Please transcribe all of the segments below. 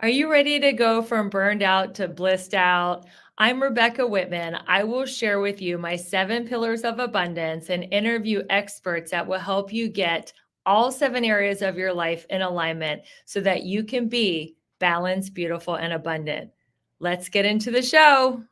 Are you ready to go from burned out to blissed out? I'm Rebecca Whitman. I will share with you my 7 pillars of abundance and interview experts that will help you get all 7 areas of your life in alignment so that you can be balanced, beautiful, and abundant. Let's get into the show.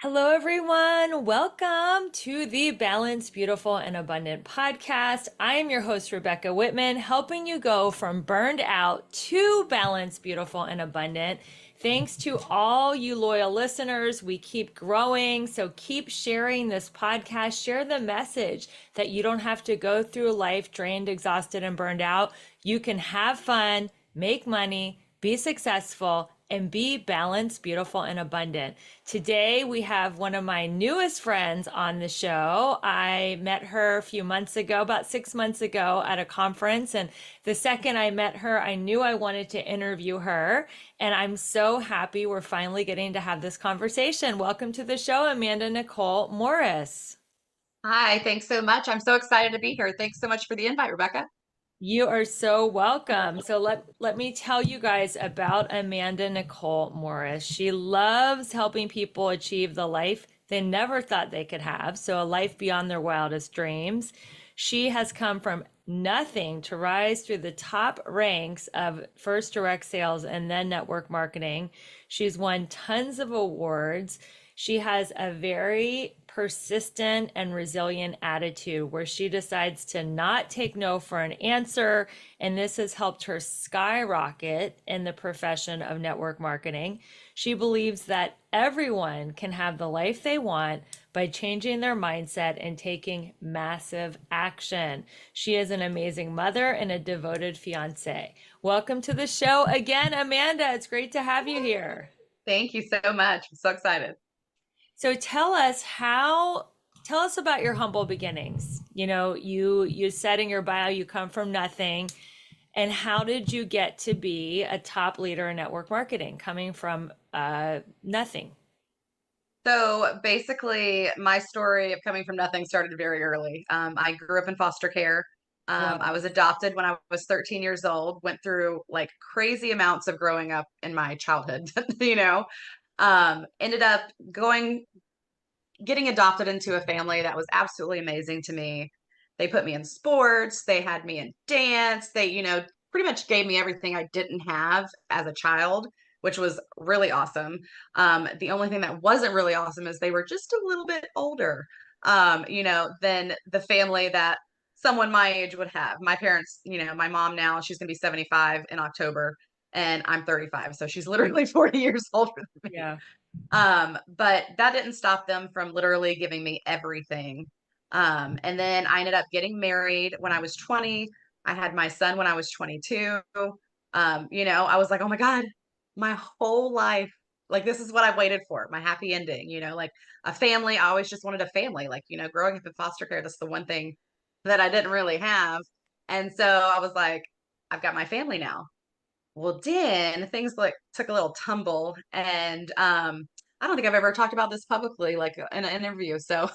Hello, everyone. Welcome to the Balanced, Beautiful, and Abundant podcast. I am your host, Rebecca Whitman, helping you go from burned out to balanced, beautiful, and abundant. Thanks to all you loyal listeners. We keep growing. So keep sharing this podcast. Share the message that you don't have to go through life drained, exhausted, and burned out. You can have fun, make money, be successful, and be balanced, beautiful, and abundant. Today, we have one of my newest friends on the show. I met her a few months ago, about 6 months ago, at a conference. And the second I met her, I knew I wanted to interview her. And I'm so happy we're finally getting to have this conversation. Welcome to the show, Amanda Nicole Morris. Hi, thanks so much. I'm so excited to be here. Thanks so much for the invite, Rebecca. You are so welcome. So let me tell you guys about Amanda Nicole Morris. She loves helping people achieve the life they never thought they could have, so a life beyond their wildest dreams. She has come from nothing to rise through the top ranks of first direct sales and then network marketing. She's won tons of awards. She has a very persistent and resilient attitude where she decides to not take no for an answer. And this has helped her skyrocket in the profession of network marketing. She believes that everyone can have the life they want by changing their mindset and taking massive action. She is an amazing mother and a devoted fiance. Welcome to the show again, Amanda. It's great to have you here. Thank you so much. I'm so excited. So tell us about your humble beginnings. You said in your bio you come from nothing, and how did you get to be a top leader in network marketing coming from nothing? So basically, my story of coming from nothing started very early. I grew up in foster care. I Whoa. was adopted when I was 13 years old, went through like crazy amounts of growing up in my childhood, you know. Ended up getting adopted into a family that was absolutely amazing to me. They put me in sports, they had me in dance, they, pretty much gave me everything I didn't have as a child, which was really awesome. The only thing that wasn't really awesome is they were just a little bit older, than the family that someone my age would have. My parents, my mom now, she's going to be 75 in October, and I'm 35. So she's literally 40 years older than me. Yeah. But that didn't stop them from literally giving me everything. And then I ended up getting married when I was 20. I had my son when I was 22. I was like, oh my God, my whole life, like this is what I've waited for, my happy ending, like a family. I always just wanted a family. Like, growing up in foster care, that's the one thing that I didn't really have. And so I was like, I've got my family now. Well, then things like took a little tumble, and I don't think I've ever talked about this publicly, like in an interview. So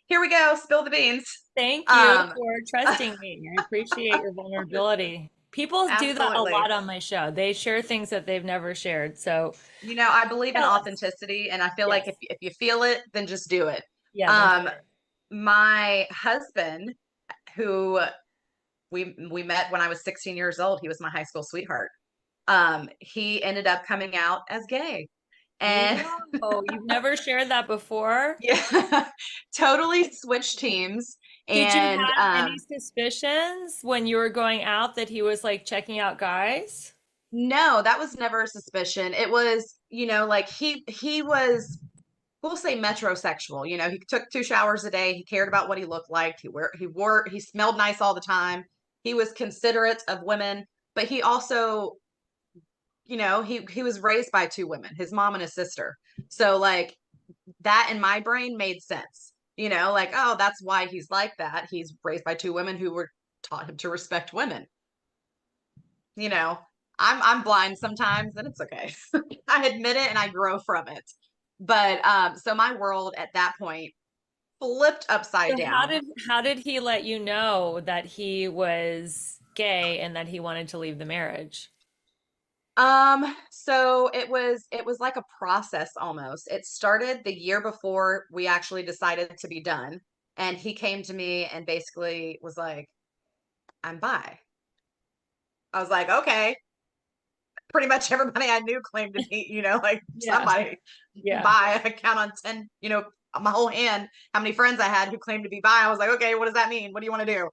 here we go, spill the beans. Thank you Um, for trusting me. I appreciate your vulnerability. People do that a absolutely. lot on my show. They share things that they've never shared. So I believe in tell us. authenticity, and I feel like if Yes. if you feel it, then just do it. Yeah, that's Um, right. my husband, who we met when I was 16 years old, he was my high school sweetheart. He ended up coming out as gay, and Whoa, you've never shared that before? yeah, totally switched teams. Did you And have any suspicions when you were going out that he was like checking out guys? no, that was never a suspicion. It was, like he was, we'll say metrosexual. He took 2 showers a day. He cared about what he looked like. He smelled nice all the time. He was considerate of women, but he also, he was raised by two women, his mom and his sister. So like that in my brain made sense. Like, oh, that's why he's like that. He's raised by two women who were taught him to respect women. You know, I'm blind sometimes, and it's okay. I admit it and I grow from it. But so my world at that point flipped upside So how down. did he let you know that he was gay and that he wanted to leave the marriage? So it was like a process almost. It started the year before we actually decided to be done. And he came to me and basically was like, I'm bi. I was like, okay. Pretty much everybody I knew claimed to be, like Yeah. somebody Yeah. bi. I count on 10, my whole hand, how many friends I had who claimed to be bi. I was like, okay, what does that mean? What do you want to do?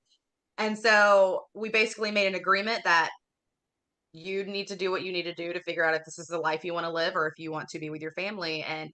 And so we basically made an agreement that you need to do what you need to do to figure out if this is the life you want to live or if you want to be with your family. And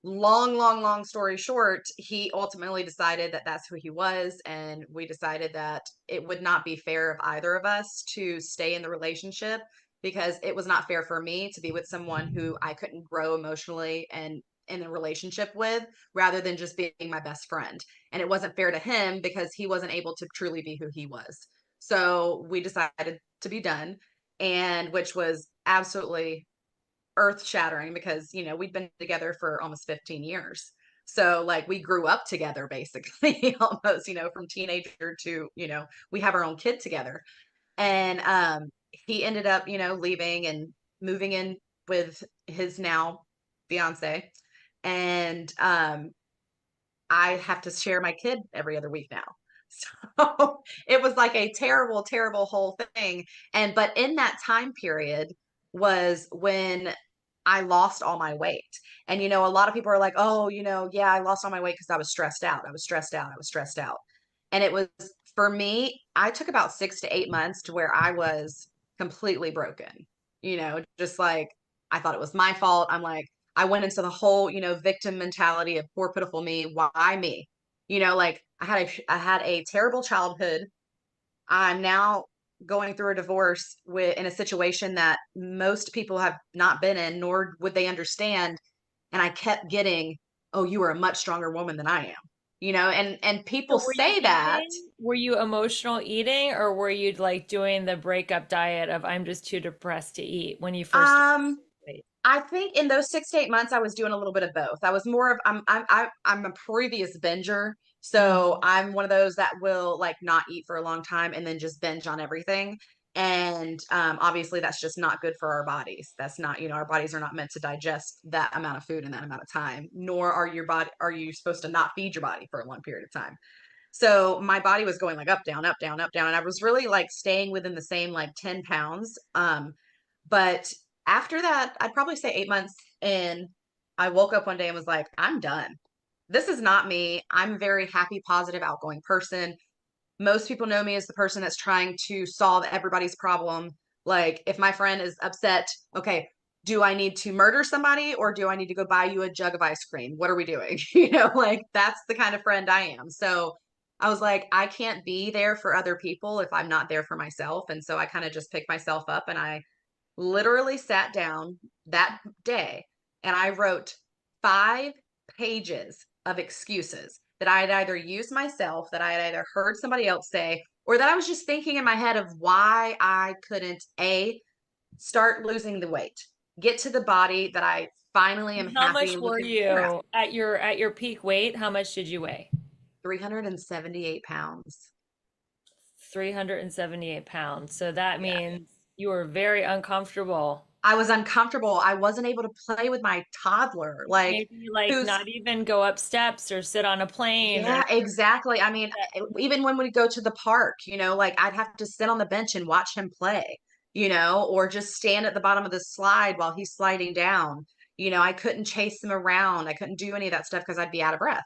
long story short, he ultimately decided that that's who he was. And we decided that it would not be fair of either of us to stay in the relationship because it was not fair for me to be with someone who I couldn't grow emotionally and in a relationship with rather than just being my best friend. And it wasn't fair to him because he wasn't able to truly be who he was. So we decided to be done, and which was absolutely earth shattering because, we'd been together for almost 15 years. So like we grew up together basically almost, from teenager to, we have our own kid together. And he ended up, leaving and moving in with his now fiance. And I have to share my kid every other week now. So it was like a terrible, terrible whole thing. But in that time period was when I lost all my weight. And, a lot of people are like, oh, yeah, I lost all my weight because I was stressed out. I was stressed out. I was stressed out. And it was for me, I took about 6 to 8 months to where I was completely broken, just like I thought it was my fault. I'm like, I went into the whole, victim mentality of poor pitiful me. Why me? Like I had a terrible childhood. I'm now going through a divorce in a situation that most people have not been in, nor would they understand. And I kept getting, oh, you are a much stronger woman than I am. And people So were you say that. eating? Were you emotional eating, or were you like doing the breakup diet of I'm just too depressed to eat when you first started Um, losing weight? I think in those 6 to 8 months, I was doing a little bit of both. I was more of I'm a previous binger, so Mhm. I'm one of those that will like not eat for a long time and then just binge on everything. And obviously, that's just not good for our bodies. That's not, our bodies are not meant to digest that amount of food in that amount of time. Nor are you supposed to not feed your body for a long period of time. So my body was going like up, down, up, down, up, down. And I was really like staying within the same like 10 pounds. But after that, I'd probably say 8 months in, I woke up one day and was like, I'm done. This is not me. I'm a very happy, positive, outgoing person. Most people know me as the person that's trying to solve everybody's problem. Like if my friend is upset, okay, do I need to murder somebody or do I need to go buy you a jug of ice cream? What are we doing? Like that's the kind of friend I am. So I was like, I can't be there for other people if I'm not there for myself. And so I kind of just picked myself up and I literally sat down that day and I wrote 5 pages of excuses that I had either used myself, that I had either heard somebody else say, or that I was just thinking in my head of why I couldn't start losing the weight, get to the body that I finally am How happy much were looking at. you at your peak weight? How much did you weigh? 378 pounds. 378 pounds. So that Yeah. means you were very uncomfortable. I was uncomfortable. I wasn't able to play with my toddler, like Maybe like who's not even go up steps or sit on a plane or yeah, exactly. I mean, even when we go to the park, like I'd have to sit on the bench and watch him play, or just stand at the bottom of the slide while he's sliding down. I couldn't chase him around. I couldn't do any of that stuff because I'd be out of breath.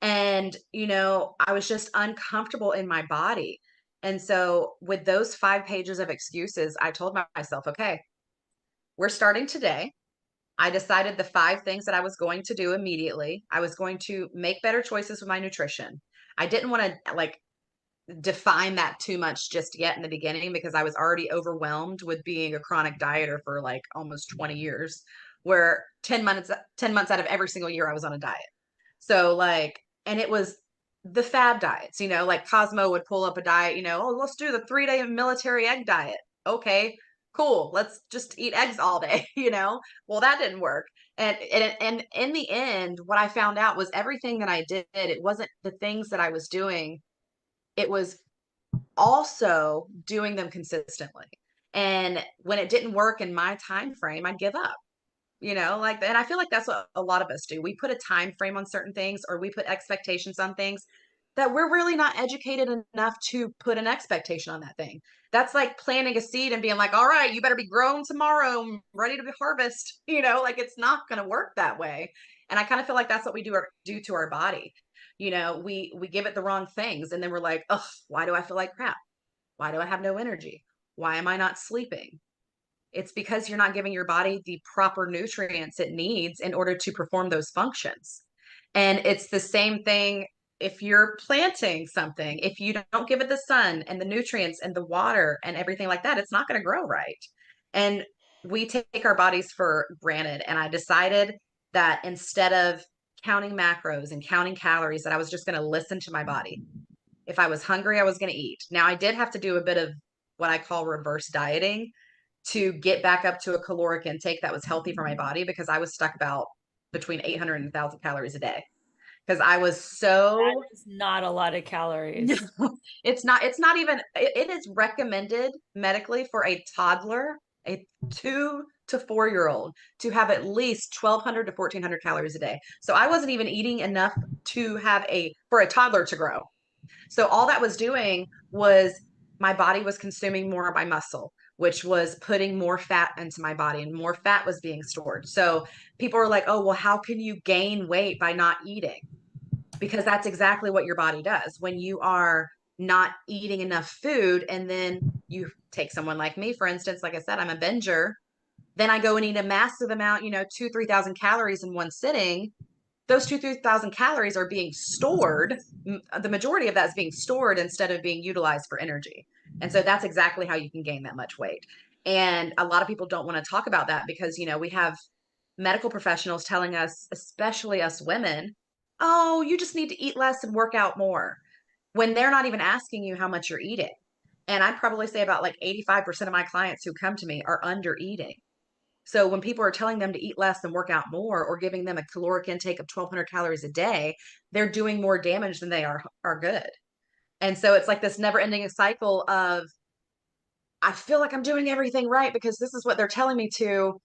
And, I was just uncomfortable in my body. And so, with those 5 pages of excuses, I told myself, okay, we're starting today. I decided the 5 things that I was going to do immediately. I was going to make better choices with my nutrition. I didn't want to like define that too much just yet in the beginning because I was already overwhelmed with being a chronic dieter for like almost 20 years, where 10 months out of every single year I was on a diet. So like, and it was the fad diets, like Cosmo would pull up a diet, oh, let's do the 3-day military egg diet. Okay, cool. Let's just eat eggs all day, Well, that didn't work. And in the end, what I found out was everything that I did, it wasn't the things that I was doing. It was also doing them consistently. And when it didn't work in my time frame, I'd give up. Like, and I feel like that's what a lot of us do. We put a time frame on certain things, or we put expectations on things that we're really not educated enough to put an expectation on that thing. That's like planting a seed and being like, all right, you better be grown tomorrow, ready to be harvest. Like, it's not going to work that way. And I kind of feel like that's what we do to our body. We give it the wrong things, and then we're like, oh, why do I feel like crap? Why do I have no energy? Why am I not sleeping? It's because you're not giving your body the proper nutrients it needs in order to perform those functions. And it's the same thing if you're planting something. If you don't give it the sun and the nutrients and the water and everything like that, it's not going to grow right. And we take our bodies for granted. And I decided that instead of counting macros and counting calories, that I was just going to listen to my body. If I was hungry, I was going to eat. Now, I did have to do a bit of what I call reverse dieting to get back up to a caloric intake that was healthy for my body, because I was stuck about between 800 and 1,000 calories a day, because I was That so is not a lot of calories. it's not even it is recommended medically for a toddler, a 2 to 4 year old, to have at least 1,200 to 1,400 calories a day. So I wasn't even eating enough to have for a toddler to grow. So all that was doing was my body was consuming more of my muscle, which was putting more fat into my body, and more fat was being stored. So people are like, oh, well, how can you gain weight by not eating? Because that's exactly what your body does. When you are not eating enough food, and then you take someone like me, for instance, like I said, I'm a binger, then I go and eat a massive amount, 2,000 to 3,000 calories in one sitting. Those 2,000 to 3,000 calories are being stored. The majority of that is being stored instead of being utilized for energy. And so that's exactly how you can gain that much weight. And a lot of people don't want to talk about that because, we have medical professionals telling us, especially us women, oh, you just need to eat less and work out more, when they're not even asking you how much you're eating. And I'd probably say about like 85% of my clients who come to me are under eating. So when people are telling them to eat less and work out more, or giving them a caloric intake of 1,200 calories a day, they're doing more damage than they are good. And so it's like this never ending cycle of, I feel like I'm doing everything right because this is what they're telling me to,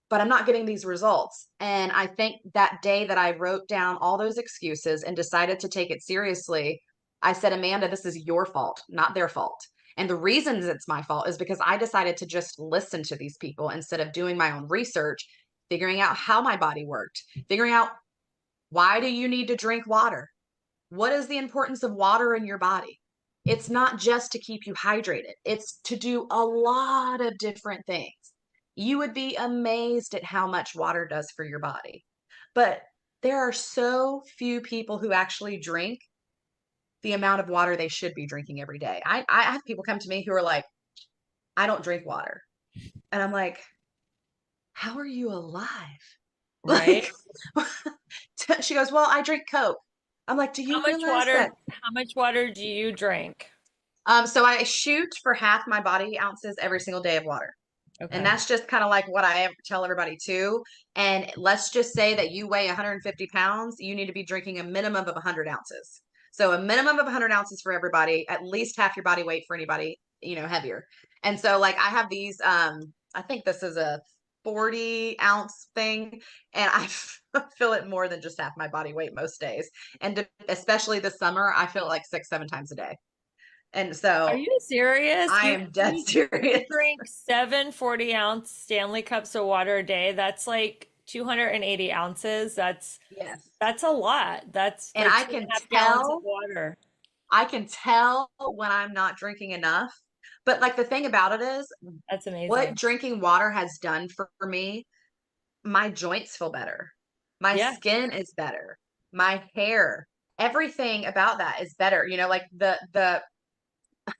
but I'm not getting these results. And I think that day that I wrote down all those excuses and decided to take it seriously, I said, Amanda, this is your fault, not their fault. And the reasons it's my fault is because I decided to just listen to these people instead of doing my own research, figuring out how my body worked, figuring out, why do you need to drink water? What is the importance of water in your body? It's not just to keep you hydrated, it's to do a lot of different things. You would be amazed at how much water does for your body. But there are so few people who actually drink the amount of water they should be drinking every day. I have people come to me who are like, I don't drink water. And I'm like, how are you alive? Right? Like, she goes, well, I drink Coke. I'm like, do How you much realize water, that? how much water do you drink? So I shoot for half my body ounces every single day of water. And Okay. that's just kind of like what I tell everybody too. And let's just say that you weigh 150 pounds, you need to be drinking a minimum of 100 ounces. So a minimum of 100 ounces for everybody, at least half your body weight for anybody, heavier. And so like I have these, I think this is a 40-ounce thing, and I feel it more than just half my body weight most days. And especially this summer, I feel it like 6, 7 times a day. And Are so you serious? I You am dead you serious. drink 7 40-ounce Stanley cups of water a day. That's like 280 ounces. Yes. That's a lot. That's And like I two and can a half gallons of tell water. I can tell when I'm not drinking enough. But like the thing about it is, That's what amazing. drinking water has done for me, my joints feel better. My Yeah. skin is better. My hair, everything about that is better. Like the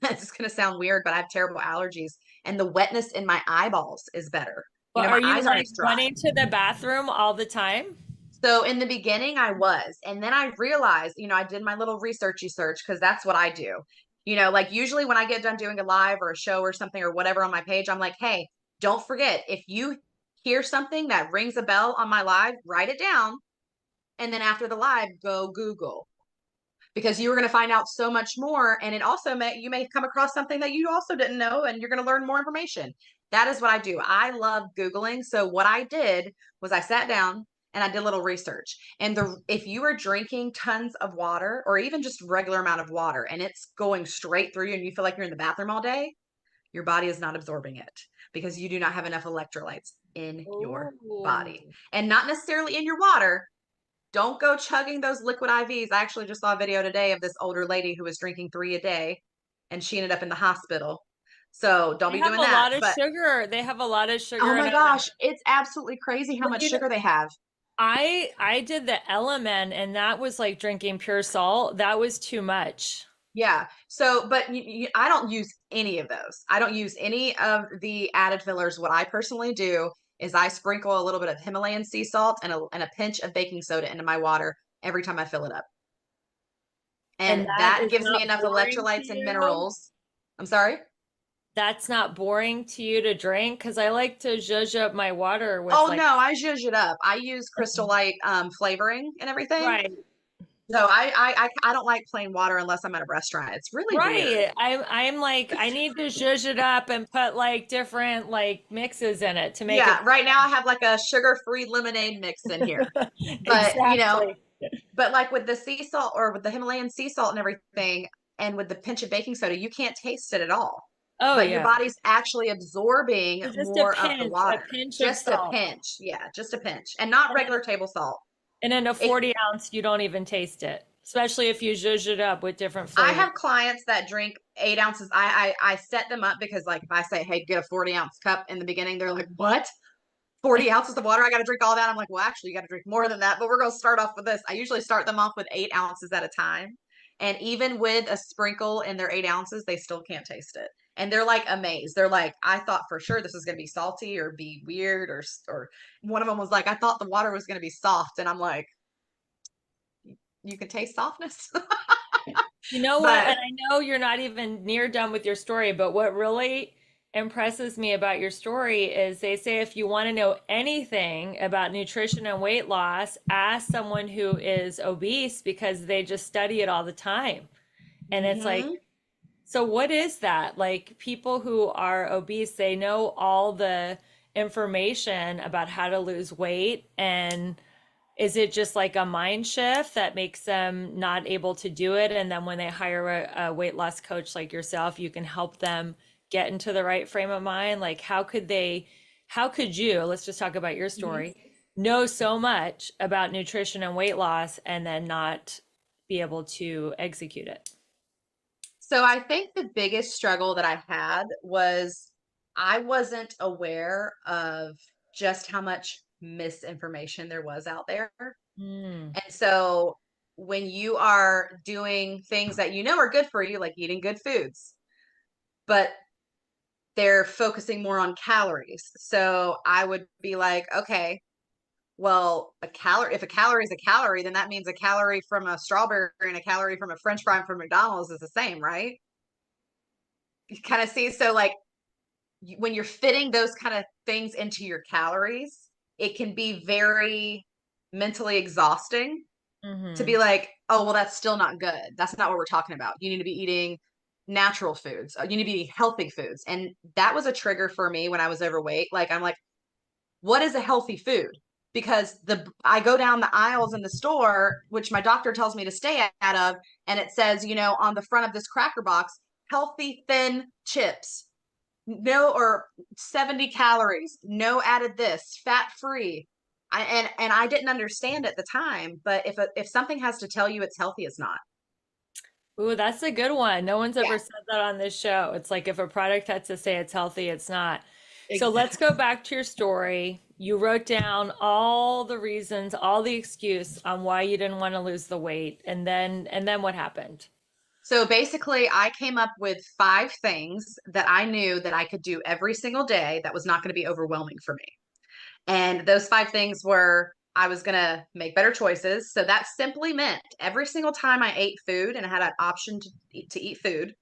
it's gonna sound weird, but I have terrible allergies, and the wetness in my eyeballs is better. But My are you eyes aren't like as dry. running to the bathroom all the time? So in the beginning, I was, and then I realized, I did my little researchy search, because that's what I do. Like usually when I get done doing a live or a show or something or whatever on my page, I'm like, hey, don't forget, if you hear something that rings a bell on my live, write it down. And then after the live, go Google, because you were going to find out so much more. And it also you may come across something that you also didn't know, and you're going to learn more information. That is what I do. I love Googling. So what I did was I sat down and I did a little research. And if you are drinking tons of water, or even just regular amount of water, and it's going straight through you and you feel like you're in the bathroom all day, your body is not absorbing it because you do not have enough electrolytes in your Oh, body, and not necessarily in your water. Don't go chugging those liquid IVs. I actually just saw a video today of this older lady who was drinking 3 a day, and she ended up in the hospital. So don't they be have doing a that. lot of But sugar. They have a lot of oh sugar in my it. gosh, it's absolutely crazy how Well, much sugar they have. I did the element, and that was like drinking pure salt. That was too much. Yeah. So, but I don't use any of those. I don't use any of the added fillers. What I personally do is I sprinkle a little bit of Himalayan sea salt and a pinch of baking soda into my water every time I fill it up. And And that that is gives me not enough boring to electrolytes and you. minerals. I'm sorry? That's not boring to you to drink because I like to zhuzh up my water with Oh like, no, I zhuzh it up. I use Crystal Light flavoring and everything. right, So I don't like plain water unless I'm at a restaurant. It's really weird. right. I'm like, I need to zhuzh it up and put like different like mixes in it to make it Yeah, right now I have like a sugar-free lemonade mix in here. But, exactly. but like with the sea salt or with the Himalayan sea salt and everything, and with the pinch of baking soda, you can't taste it at all. Oh But your yeah. body's actually absorbing So just more of the a water. pinch of Just a salt. pinch. Yeah, just a pinch. And not And then, regular table salt. and then a If 40 ounce, you don't even taste it, especially if you zhuzh it up with different I flavors. have clients that drink 8 ounces. I set them up because, like, if I say, hey, get a 40-ounce cup in the beginning, they're like, what? 40 ounces of water? I got to drink all that. I'm like, well, actually, you got to drink more than that, but we're going to start off with this. I usually start them off with 8 ounces at a time. And even with a sprinkle in their 8 ounces, they still can't taste it. And they're like amazed. They're like, I thought for sure this was going to be salty or be weird, or one of them was like, I thought the water was going to be soft. And I'm like, you can taste softness. You know what? But And I know you're not even near done with your story, but what really impresses me about your story is they say if you want to know anything about nutrition and weight loss, ask someone who is obese because they just study it all the time. And it's like, mhm. so what is that? Like people who are obese, they know all the information about how to lose weight, and is it just like a mind shift that makes them not able to do it? And then when they hire a weight loss coach like yourself, you can help them get into the right frame of mind. Like, how could you, let's just talk about your Mhm. story, know so much about nutrition and weight loss and then not be able to execute it? So I think the biggest struggle that I had was I wasn't aware of just how much misinformation there was out there. Mm, And so when you are doing things that you know are good for you, like eating good foods, but they're focusing more on calories. So I would be like, okay, well, if a calorie is a calorie, then that means a calorie from a strawberry and a calorie from a French fry from McDonald's is the same, right? You kind of see. So like when you're fitting those kind of things into your calories, it can be very mentally exhausting to mm-hmm. be like, oh, well, that's still not good. That's not what we're talking about. You need to be eating natural foods. You need to be eating healthy foods. And that was a trigger for me when I was overweight. Like, I'm like, what is a healthy food? Because I go down the aisles in the store, which my doctor tells me to stay out of, and it says, on the front of this cracker box, healthy thin chips, no, or 70 calories, no added this, fat free. And I didn't understand at the time, but if something has to tell you it's healthy, it's not. Ooh, that's a good one. No one's Yeah, ever said that on this show. It's like if a product had to say it's healthy, it's not. So let's go exactly. back to your story. You wrote down all the reasons, all the excuse on why you didn't want to lose the weight, and then what happened? So basically, I came up with 5 things that I knew that I could do every single day that was not going to be overwhelming for me. And those 5 things were I was going to make better choices. So that simply meant every single time I ate food and I had an option to eat food,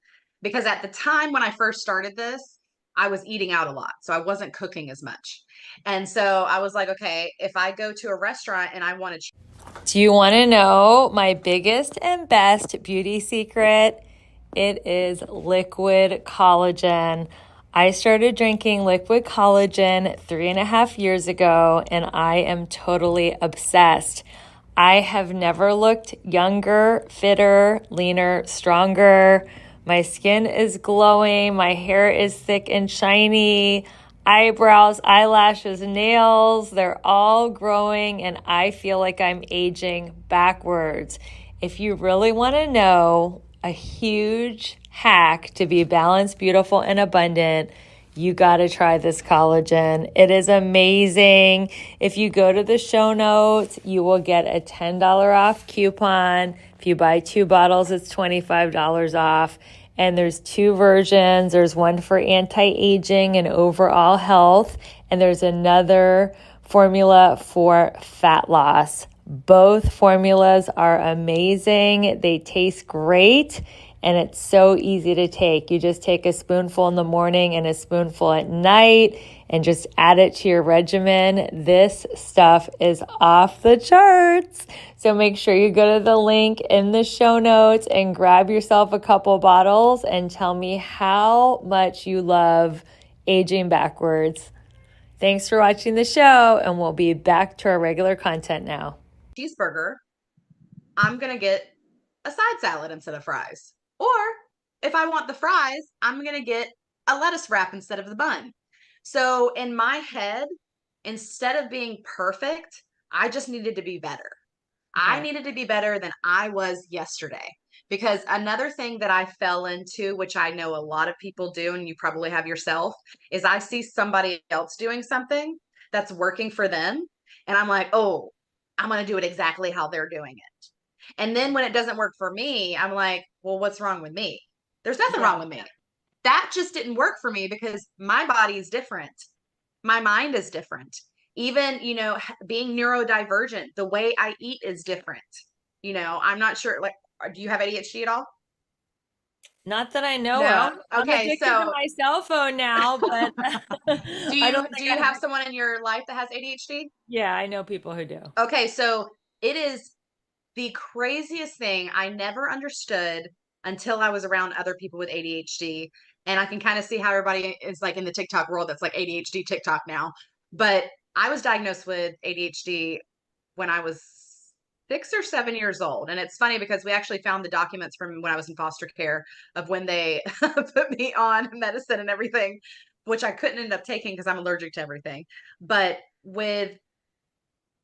because at the time when I first started this, I was eating out a lot. So I wasn't cooking as much. And so I was like, okay, if I go to a restaurant and I want to. Do you want to know my biggest and best beauty secret? It is liquid collagen. I started drinking liquid collagen 3.5 years ago, and I am totally obsessed. I have never looked younger, fitter, leaner, stronger. My skin is glowing. My hair is thick and shiny. Eyebrows, eyelashes, nails, they're all growing, and I feel like I'm aging backwards. If you really want to know a huge hack to be balanced, beautiful, and abundant, you got to try this collagen. It is amazing. If you go to the show notes, you will get a $10 off coupon. If you buy 2 bottles, it's $25 off. And there's 2 versions. There's one for anti-aging and overall health, and there's another formula for fat loss. Both formulas are amazing. They taste great, and it's so easy to take. You just take a spoonful in the morning and a spoonful at night and just add it to your regimen. This stuff is off the charts. So make sure you go to the link in the show notes and grab yourself a couple bottles and tell me how much you love aging backwards. Thanks for watching the show, and we'll be back to our regular content now. Cheeseburger, I'm going to get a side salad instead of fries. Or if I want the fries, I'm going to get a lettuce wrap instead of the bun. So in my head, instead of being perfect, I just needed to be better. I needed to be better than I was yesterday. Because another thing that I fell into, which I know a lot of people do, and you probably have yourself, is I see somebody else doing something that's working for them. And I'm like, oh, I'm going to do it exactly how they're doing it. And then when it doesn't work for me, I'm like, well, what's wrong with me? There's nothing wrong with me. That just didn't work for me because my body is different. My mind is different. Even, being neurodivergent, the way I eat is different. I'm not sure, like, do you have ADHD at all? Not that I know of. No? I'm Okay, addicted to so my cell phone now, but do I you don't do think you I have have. someone in your life that has ADHD? Yeah, I know people who do. Okay, so it is the craziest thing I never understood until I was around other people with ADHD. And I can kind of see how everybody is like in the TikTok world that's like ADHD TikTok now. But I was diagnosed with ADHD when I was 6 or 7 years old. And it's funny because we actually found the documents from when I was in foster care of when they put me on medicine and everything, which I couldn't end up taking because I'm allergic to everything. But with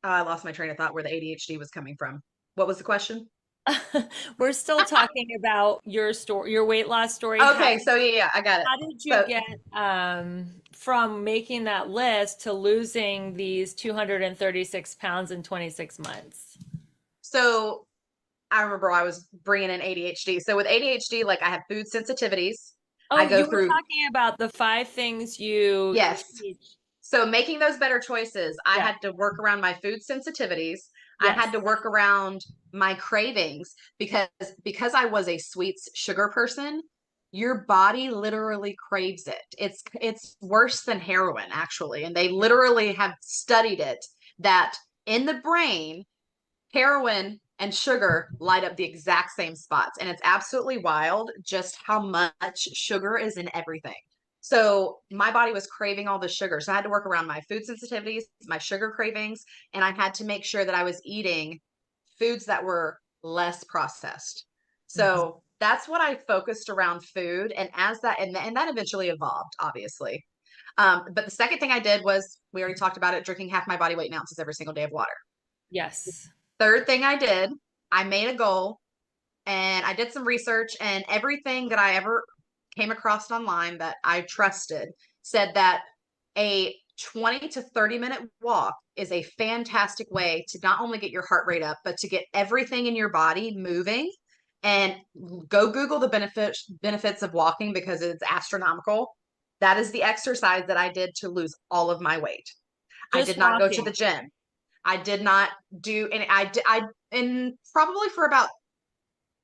I lost my train of thought where the ADHD was coming from. What was the question? We're still talking about your story, your weight loss story. Okay, so yeah, I got it. How did you So get from making that list to losing these 236 pounds in 26 months? so I remember I was bringing in ADHD. So with ADHD, like I have food sensitivities. I Oh, go you were through talking about the 5 things you yes. teach. So making those better choices, I Yeah. had to work around my food sensitivities. I Yes. had to work around my cravings because I was a sweets sugar person, your body literally craves it. It's worse than heroin actually, and they literally have studied it that in the brain, heroin and sugar light up the exact same spots, and it's absolutely wild just how much sugar is in everything. So my body was craving all the sugar. So I had to work around my food sensitivities, my sugar cravings, and I had to make sure that I was eating foods that were less processed. Mhm. So that's what I focused around food. And as that, and that eventually evolved, obviously. But the second thing I did was, we already talked about it, drinking half my body weight in ounces every single day of water. Yes. Third thing I did, I made a goal and I did some research, and everything that I ever came across online that I trusted said that a 20 to 30-minute walk is a fantastic way to not only get your heart rate up, but to get everything in your body moving. And go Google the benefits of walking because it's astronomical. That is the exercise that I did to lose all of my weight. I Just did not go to the walking. gym. I did not do, and I and probably for about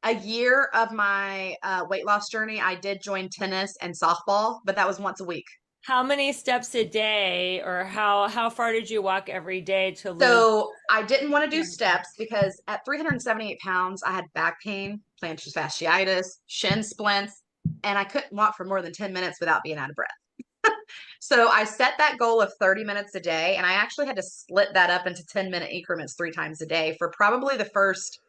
A year of my weight loss journey, I did join tennis and softball, but that was once a week. How many steps a day, or how far did you walk every day to lose So I didn't want to do 200 pounds? steps because at 378 pounds, I had back pain, plantar fasciitis, shin splints, and I couldn't walk for more than 10 minutes without being out of breath. So I set that goal of 30 minutes a day, and I actually had to split that up into 10-minute increments 3 times a day for probably the first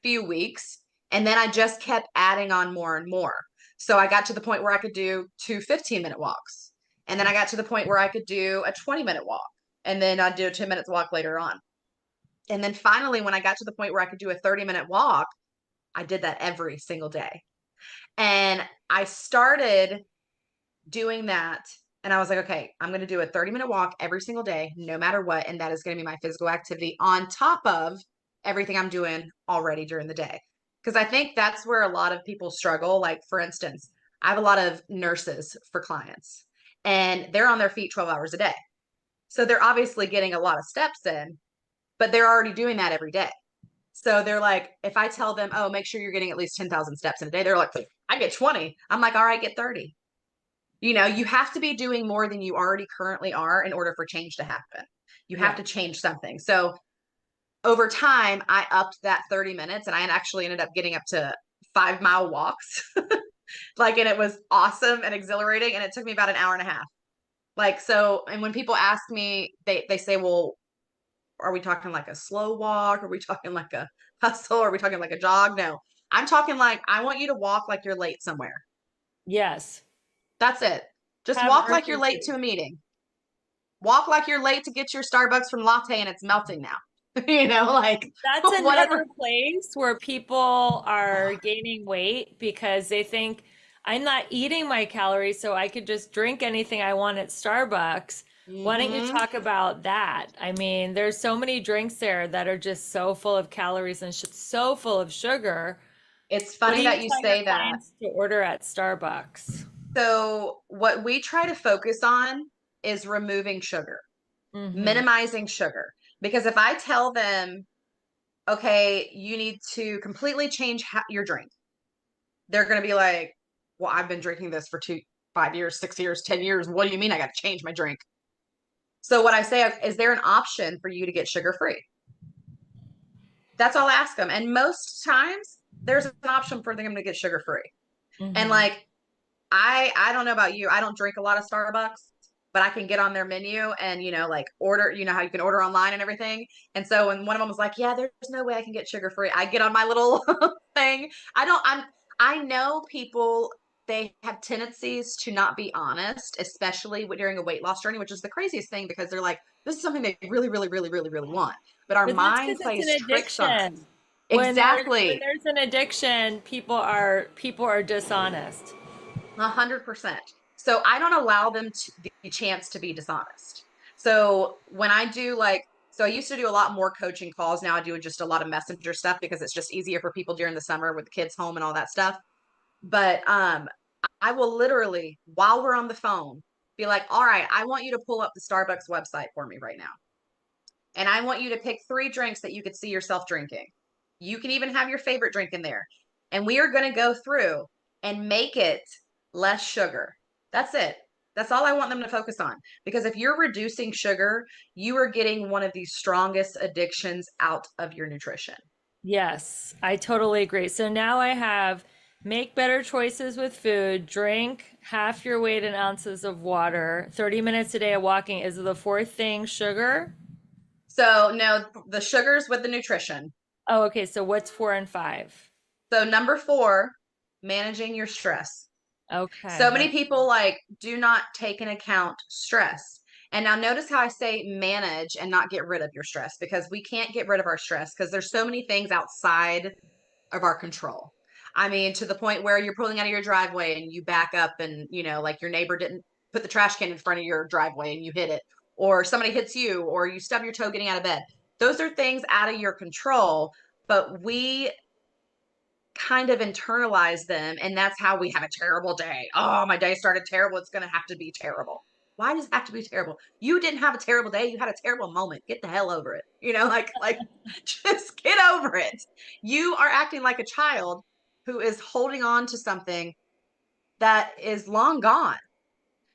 few weeks. And then I just kept adding on more and more. So I got to the point where I could do two 15-minute walks. And then I got to the point where I could do a 20-minute walk. And then I'd do a 10 minutes walk later on. And then finally, when I got to the point where I could do a 30-minute walk, I did that every single day. And I started doing that. And I was like, okay, I'm going to do a 30-minute walk every single day, no matter what. And that is going to be my physical activity on top of everything I'm doing already during the day. Because I think that's where a lot of people struggle. Like, for instance, I have a lot of nurses for clients, and they're on their feet 12 hours a day. So they're obviously getting a lot of steps in, but they're already doing that every day. So they're like, if I tell them, oh, make sure you're getting at least 10,000 steps in a day, they're like, I get 20. I'm like, all right, get 30. You have to be doing more than you already currently are in order for change to happen. You have Yeah. to change something. So over time, I upped that 30 minutes and I actually ended up getting up to 5-mile walks. Like, and it was awesome and exhilarating. And it took me about an hour and a half. Like, so, and when people ask me, they say, well, are we talking like a slow walk? Are we talking like a hustle? Are we talking like a jog? No, I'm talking like, I want you to walk like you're late somewhere. Yes. That's it. Just Have walk like you're late to urgency. a meeting. Walk like you're late to get your Starbucks from latte and it's melting now. Like That's another whatever. place where people are gaining weight because they think I'm not eating my calories, so I could just drink anything I want at Starbucks. Why don't you Hmm. talk about that? I mean, there's so many drinks there that are just so full of calories and so full of sugar. It's What do funny you that you tell your say that. clients to order at Starbucks? So, what we try to focus on is removing sugar, Mm-hmm. minimizing sugar. Because if I tell them, okay, you need to completely change your drink, they're going to be like, well, I've been drinking this for 5 years, 6 years, 10 years. What do you mean I got to change my drink? So, what I say is there an option for you to get sugar free? That's all I ask them. And most times there's an option for them to get sugar free. And Mm-hmm. like, I don't know about you. I don't drink a lot of Starbucks, but I can get on their menu and, like order, how you can order online and everything. And so when one of them was like, yeah, there's no way I can get sugar free, I get on my little thing. I know people, they have tendencies to not be honest, especially during a weight loss journey, which is the craziest thing because they're like, this is something they really, really, really, really, really want. But our But that's mind because it's an plays tricks on us. addiction. When Exactly. there's an addiction, people are dishonest. 100%. So I don't allow them the chance to be dishonest. So when I do so I used to do a lot more coaching calls. Now I do just a lot of messenger stuff because it's just easier for people during the summer with the kids home and all that stuff. But I will literally, while we're on the phone, be like, all right, I want you to pull up the Starbucks website for me right now. And I want you to pick 3 drinks that you could see yourself drinking. You can even have your favorite drink in there. And we are going to go through and make it less sugar. That's it. That's all I want them to focus on. Because if you're reducing sugar, you are getting one of the strongest addictions out of your nutrition. Yes, I totally agree. So now I have make better choices with food, drink half your weight in ounces of water, 30 minutes a day of walking. Is the fourth thing sugar? So, no, the sugars with the nutrition. Oh, okay. So what's 4 and 5? So, number 4, managing your stress. Okay. So many people do not take into account stress. And now notice how I say manage and not get rid of your stress because we can't get rid of our stress because there's so many things outside of our control. I mean, to the point where you're pulling out of your driveway and you back up and, like your neighbor didn't put the trash can in front of your driveway and you hit it, or somebody hits you, or you stub your toe getting out of bed. Those are things out of your control, but we kind of internalize them, and that's how we have a terrible day. Oh, my day started terrible, it's going to have to be terrible. Why does it have to be terrible? You didn't have a terrible day, you had a terrible moment. Get the hell over it. Like just get over it. You are acting like a child who is holding on to something that is long gone.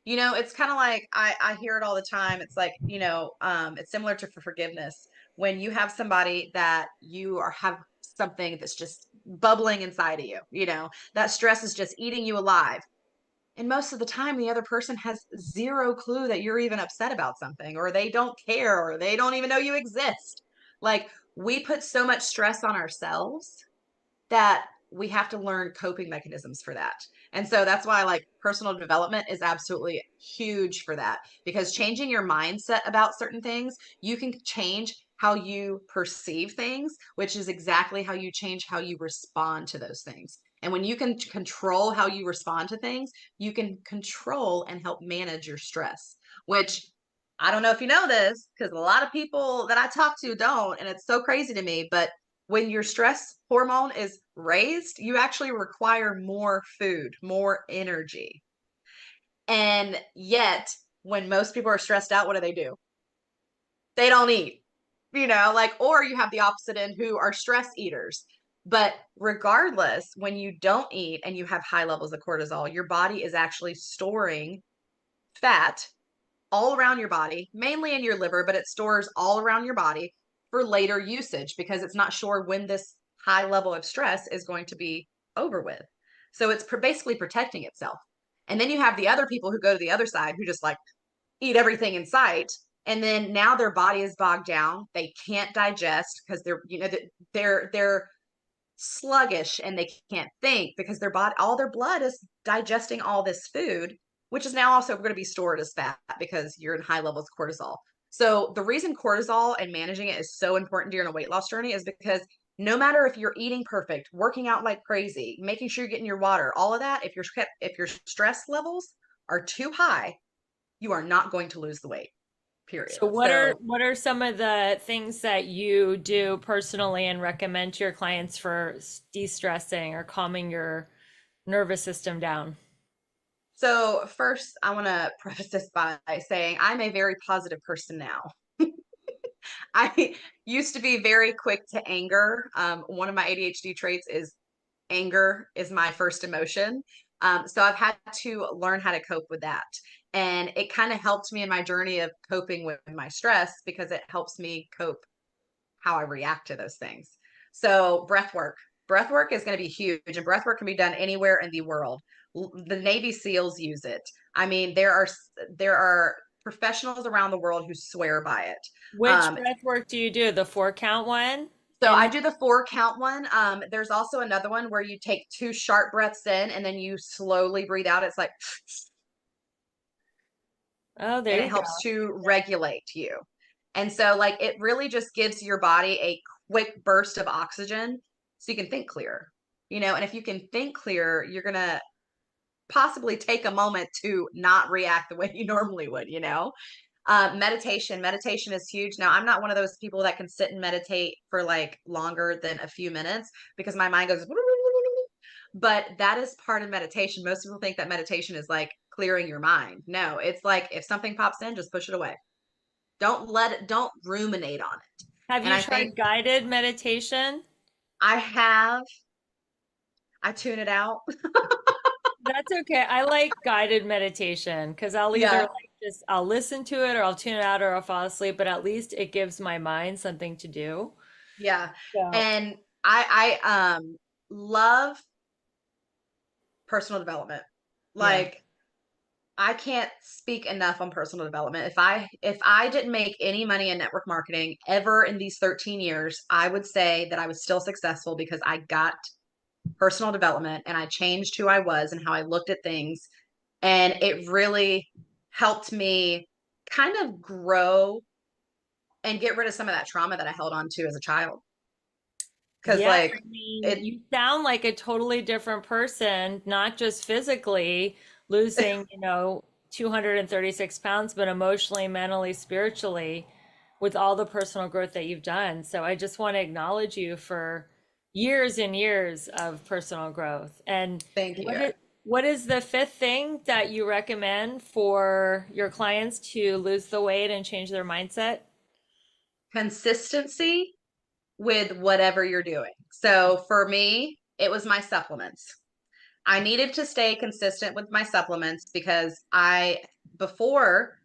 It's kind of like I hear it all the time. It's like, it's similar to forgiveness. When you have somebody that you are have something that's just bubbling inside of you, that stress is just eating you alive. And most of the time, the other person has zero clue that you're even upset about something, or they don't care, or they don't even know you exist. Like, we put so much stress on ourselves that we have to learn coping mechanisms for that. And so that's why like personal development is absolutely huge for that, because changing your mindset about certain things, you can change how you perceive things, which is exactly how you change how you respond to those things. And when you can control how you respond to things, you can control and help manage your stress, which I don't know if you know this, because a lot of people that I talk to don't, and it's so crazy to me, but when your stress hormone is raised, you actually require more food, more energy. And yet, when most people are stressed out, what do? They don't eat, or you have the opposite end who are stress eaters. But regardless, when you don't eat and you have high levels of cortisol, your body is actually storing fat all around your body, mainly in your liver, but it stores all around your body for later usage because it's not sure when this high level of stress is going to be over with. So it's basically protecting itself. And then you have the other people who go to the other side who just like eat everything in sight. And then now their body is bogged down. They can't digest because they're sluggish and they can't think because their body, all their blood is digesting all this food, which is now also going to be stored as fat because you're in high levels of cortisol. So the reason cortisol and managing it is so important during a weight loss journey is because no matter if you're eating perfect, working out like crazy, making sure you're getting your water, all of that, if your stress levels are too high, you are not going to lose the weight. Period. So So what are some of the things that you do personally and recommend to your clients for de-stressing or calming your nervous system down? So first, I want to preface this by saying I'm a very positive person now. I used to be very quick to anger. One of my ADHD traits is anger is my first emotion. So I've had to learn how to cope with that. And it kind of helped me in my journey of coping with my stress because it helps me cope how I react to those things. So breath work is going to be huge, and breath work can be done anywhere in the world. The Navy SEALs use it. I mean, there are professionals around the world who swear by it. Which Um, breath work do you do? The 4 count one? so I In do the 4 count one. There's also another one where you take 2 sharp breaths in and then you slowly breathe out. It's like, Oh, there and it you go. helps to regulate you. And so, like, it really just gives your body a quick burst of oxygen so you can think clearer, and if you can think clearer, you're going to possibly take a moment to not react the way you normally would. Meditation is huge. Now, I'm not one of those people that can sit and meditate for like longer than a few minutes because my mind goes, but that is part of meditation. Most people think that meditation is like clearing your mind. No, it's like if something pops in, just push it away. Don't ruminate on it. Have And you I think tried guided meditation? I have, I tune it out. That's okay. I like guided meditation because I'll either Yeah. like just I'll listen to it or I'll tune it out or I'll fall asleep, but at least it gives my mind something to do. Yeah. So, And I love personal development. yeah. Like, I can't speak enough on personal development. If I didn't make any money in network marketing ever in these 13 years, I would say that I was still successful because I got personal development and I changed who I was and how I looked at things. And it really helped me kind of grow and get rid of some of that trauma that I held on to as a child. Cause Yeah, like I mean, it, you sound like a totally different person, not just physically losing, 236 pounds, but emotionally, mentally, spiritually, with all the personal growth that you've done. So I just want to acknowledge you for years and years of personal growth. And thank what you. is, what is the fifth thing that you recommend for your clients to lose the weight and change their mindset? Consistency with whatever you're doing. So for me, It was my supplements. I needed to stay consistent with my supplements because I before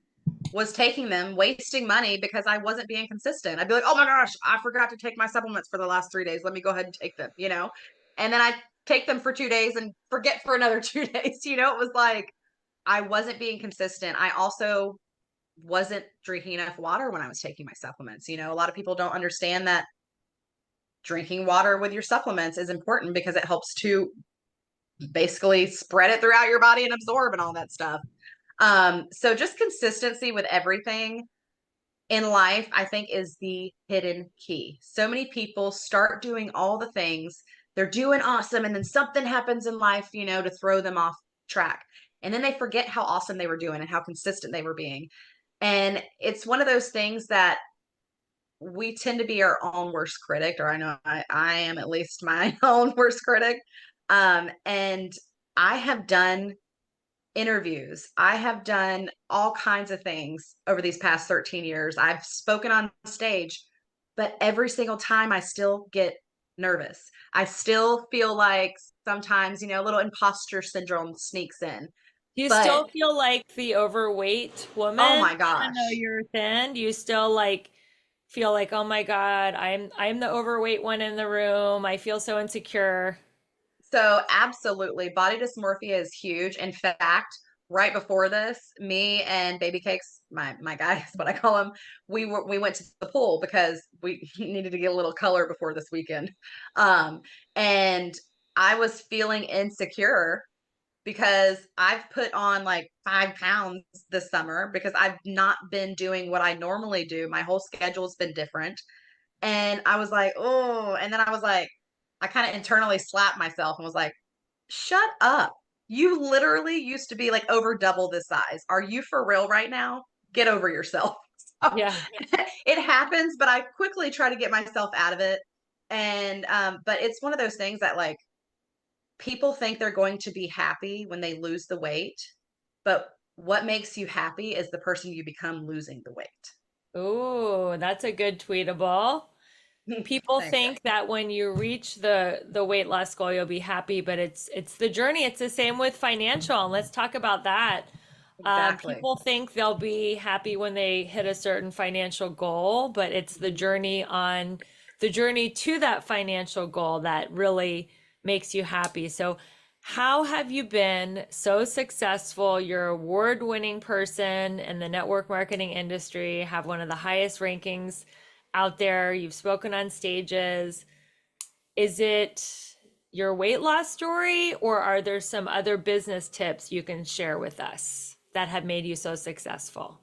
was taking them, wasting money because I wasn't being consistent. I'd be like, oh my gosh, I forgot to take my supplements for the last 3 days. Let me go ahead and take them, you know? And then I take them for 2 days and forget for another 2 days. You know, it was like I wasn't being consistent. I also wasn't drinking enough water when I was taking my supplements. You know, a lot of people don't understand that drinking water with your supplements is important because it helps to basically spread it throughout your body and absorb and all that stuff. So just consistency with everything in life, I think, is the hidden key. So many people start doing all the things, they're doing awesome, and then something happens in life, you know, to throw them off track. And then they forget how awesome they were doing and how consistent they were being. And it's one of those things that we tend to be our own worst critic, or I know I am at least my own worst critic. And I have done interviews. I have done all kinds of things over these past 13 years. I've spoken on stage, but every single time I still get nervous. I still feel like sometimes, you know, a little imposter syndrome sneaks in. Do you But still feel like the overweight oh woman, my even though gosh. you're thin? Do you still like feel like, oh my God, I'm the overweight one in the room. I feel so insecure. So absolutely, body dysmorphia is huge. In fact, right before this, me and Baby Cakes, my guy is what I call him, we went to the pool because we needed to get a little color before this weekend. Um, and I was feeling insecure because I've put on like 5 pounds this summer because I've not been doing what I normally do. My whole schedule's been different. And I was like, oh, and then I was like, I kind of internally slapped myself and was like, shut up. You literally used to be like over double this size. Are you for real right now? Get over yourself. So Yeah. it happens, but I quickly try to get myself out of it. And but it's one of those things that like people think they're going to be happy when they lose the weight, but what makes you happy is the person you become losing the weight. Ooh, that's a good tweetable. People Thank you. think that when you reach the weight loss goal, you'll be happy, but it's the journey. It's the same with financial. And let's talk about that. Exactly. People think they'll be happy when they hit a certain financial goal, but it's the journey to that financial goal that really makes you happy. So, how have you been so successful? You're an award-winning person in the network marketing industry, have one of the highest rankings out there. You've spoken on stages. Is it your weight loss story, or are there some other business tips you can share with us that have made you so successful?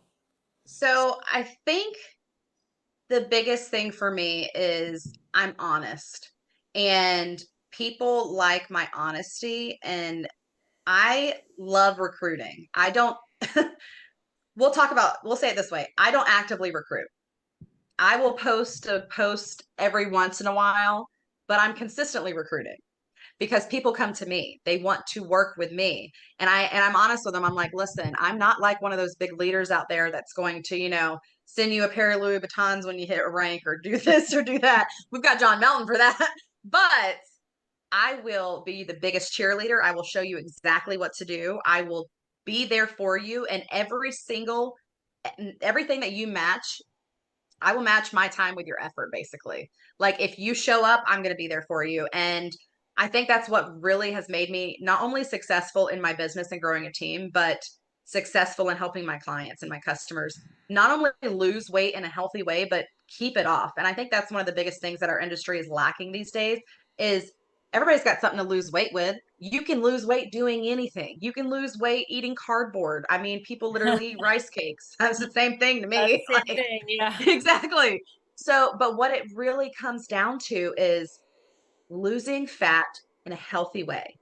So I think the biggest thing for me is I'm honest and people like my honesty and I love recruiting. I don't we'll say it this way. I don't actively recruit. I will post a post every once in a while, but I'm consistently recruiting because people come to me. They want to work with me. And I'm honest with them. I'm like, "Listen, I'm not like one of those big leaders out there that's going to, you know, send you a pair of Louis Vuittons when you hit a rank or do this or do that. We've got John Melton for that." But I will be the biggest cheerleader. I will show you exactly what to do. I will be there for you and everything that you match, I will match my time with your effort, basically. Like if you show up, I'm going to be there for you. And I think that's what really has made me not only successful in my business and growing a team, but successful in helping my clients and my customers not only lose weight in a healthy way, but keep it off. And I think that's one of the biggest things that our industry is lacking these days is everybody's got something to lose weight with. You can lose weight doing anything. You can lose weight eating cardboard. I mean, people literally eat rice cakes. That's the same thing to That's me. the same Like, thing. Yeah. exactly. So, but what it really comes down to is losing fat in a healthy way,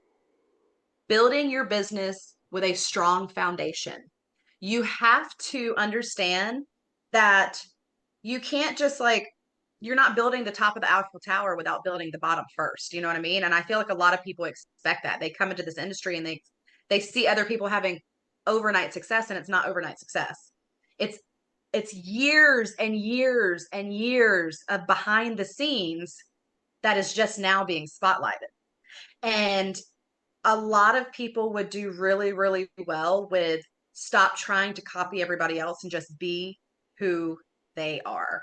building your business with a strong foundation. You have to understand that you can't just like, you're not building the top of the Eiffel Tower without building the bottom first. You know what I mean? And I feel like a lot of people expect that. They come into this industry and they see other people having overnight success and it's not overnight success. It's it's years and years and years of behind the scenes that is just now being spotlighted. And a lot of people would do really, really well with stop trying to copy everybody else and just be who they are.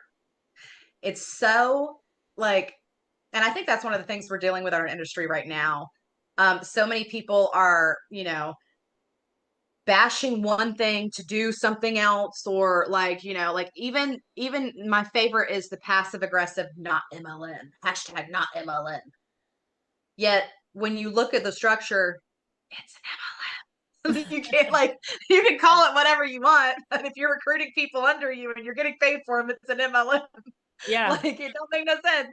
It's so like, and I think that's one of the things we're dealing with in our industry right now. So many people are, bashing one thing to do something else, or like, like even my favorite is the passive aggressive not MLM, hashtag not MLM. Yet when you look at the structure, it's an MLM. You can't like you can call it whatever you want, but if you're recruiting people under you and you're getting paid for them, it's an MLM. Yeah. Like it don't make no sense.